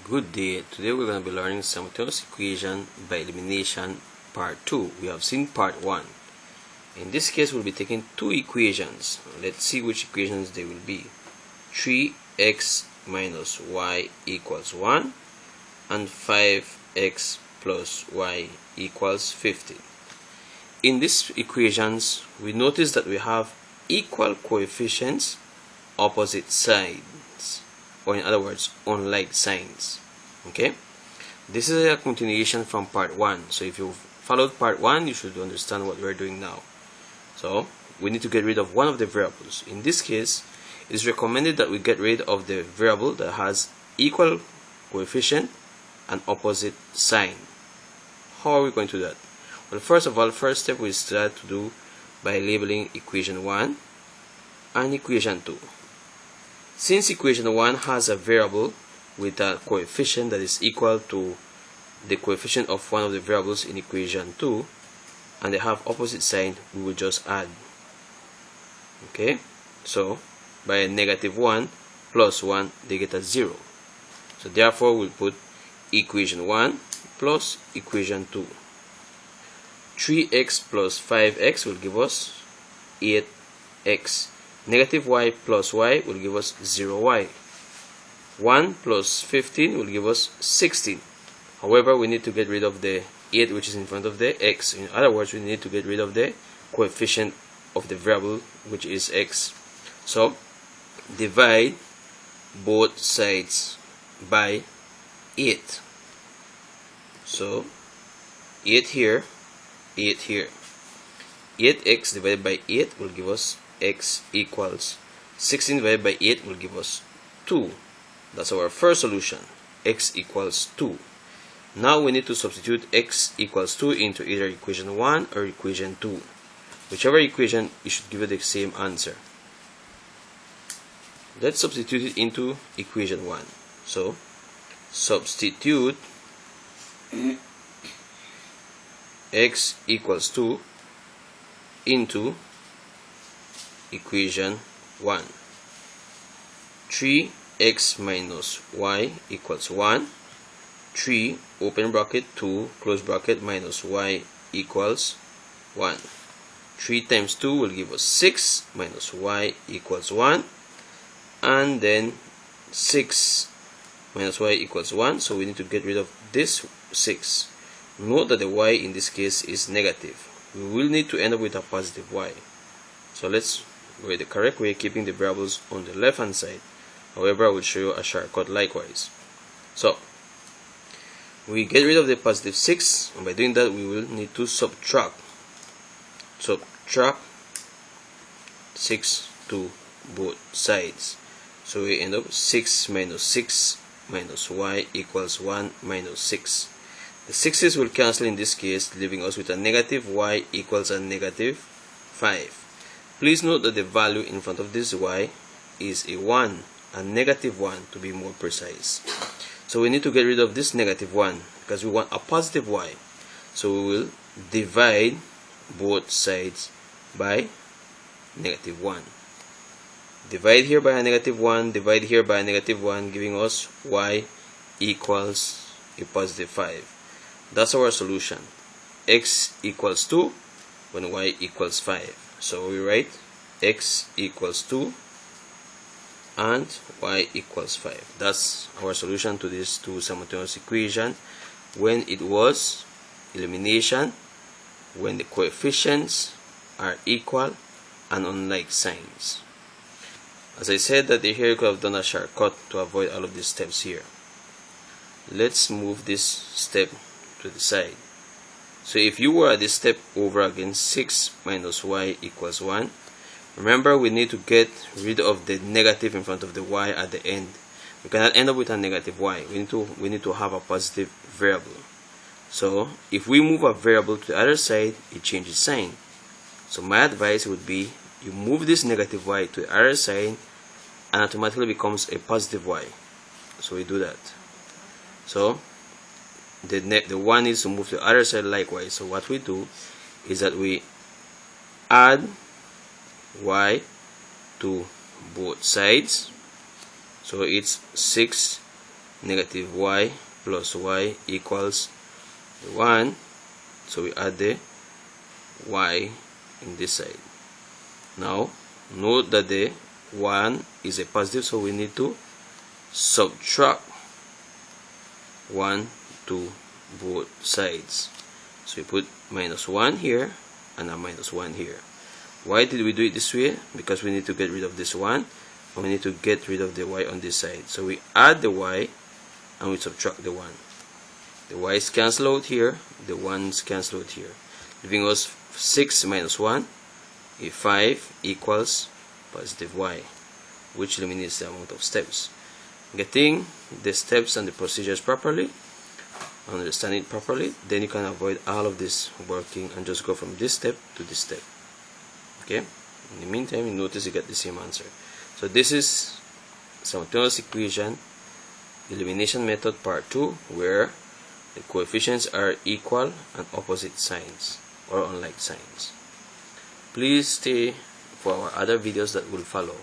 Good day. Today we're going to be learning simultaneous equation by elimination part 2. We have seen part 1. In this case we'll be taking two equations. Let's see which equations they will be. 3x minus y equals 1 and 5x plus y equals 15. In these equations we notice that we have equal coefficients, opposite sides, or in other words unlike signs. Okay, this is a continuation from part 1, so if you followed part 1 you should understand what we're doing now. So we need to get rid of one of the variables. In this case it is recommended that we get rid of the variable that has equal coefficient and opposite sign. How are we going to do that? Well, first of all, first step we start to do by labeling equation 1 and equation 2. Since equation 1 has a variable with a coefficient that is equal to the coefficient of one of the variables in equation 2 and they have opposite sign, we will just add. Okay, so by -1 plus 1 they get a 0. So therefore we'll put equation 1 plus equation 2. 3x plus 5x will give us 8x. Negative y plus y will give us 0y. 1 plus 15 will give us 16. However, we need to get rid of the 8 which is in front of the x. In other words, we need to get rid of the coefficient of the variable which is x. So divide both sides by 8. So 8 here, 8 here. 8x divided by 8 will give us x equals 16 divided by 8 will give us 2. That's our first solution. X equals 2. Now we need to substitute x equals 2 into either equation 1 or equation 2. Whichever equation, you should give it the same answer. Let's substitute it into equation 1. So substitute x equals 2 into equation 1. 3x minus y equals 1. 3 open bracket 2 close bracket minus y equals 1. 3 times 2 will give us 6 minus y equals 1, and then 6 minus y equals 1, so we need to get rid of this 6. Note that the y in this case is negative. We will need to end up with a positive y. So let's go the correct way, keeping the variables on the left hand side. However, I will show you a shortcut likewise. So we get rid of the positive 6, and by doing that we will need to subtract 6 to both sides. So we end up 6 minus y equals 1 minus 6. The 6's will cancel in this case, leaving us with a negative y equals a negative 5. Please note that the value in front of this y is a 1, a negative 1 to be more precise. So we need to get rid of this negative 1 because we want a positive y. So we will divide both sides by -1. Divide here by a -1, divide here by a -1, giving us y equals a positive 5. That's our solution. X equals 2 when y equals 5. So we write x equals 2 and y equals 5. That's our solution to these two simultaneous equations when it was elimination, when the coefficients are equal and unlike signs. As I said that here you could have done a shortcut to avoid all of these steps here. Let's move this step to the side. So if you were at this step over again, 6 minus y equals 1, remember we need to get rid of the negative in front of the y at the end. We cannot end up with a negative y. We need to have a positive variable. So if we move a variable to the other side, it changes sign. So my advice would be you move this negative y to the other side and automatically becomes a positive y. So we do that. So the 1 needs to move to the other side likewise. So what we do is that we add y to both sides. So it's 6 negative y plus y equals 1, so we add the y in this side. Now note that the 1 is a positive, so we need to subtract 1 to both sides. So we put minus 1 here and a minus 1 here. Why did we do it this way? Because we need to get rid of this 1 and we need to get rid of the y on this side. So we add the y and we subtract the 1. The y's cancel out here, the 1's cancel out here, leaving us 6 minus 1, a 5 equals positive y, which eliminates the amount of steps. Getting the steps and the procedures properly, understand it properly, then you can avoid all of this working and just go from this step to this step. Okay, in the meantime, you notice you get the same answer. So this is simultaneous equation elimination method part 2, where the coefficients are equal and opposite signs or unlike signs. Please stay for our other videos that will follow.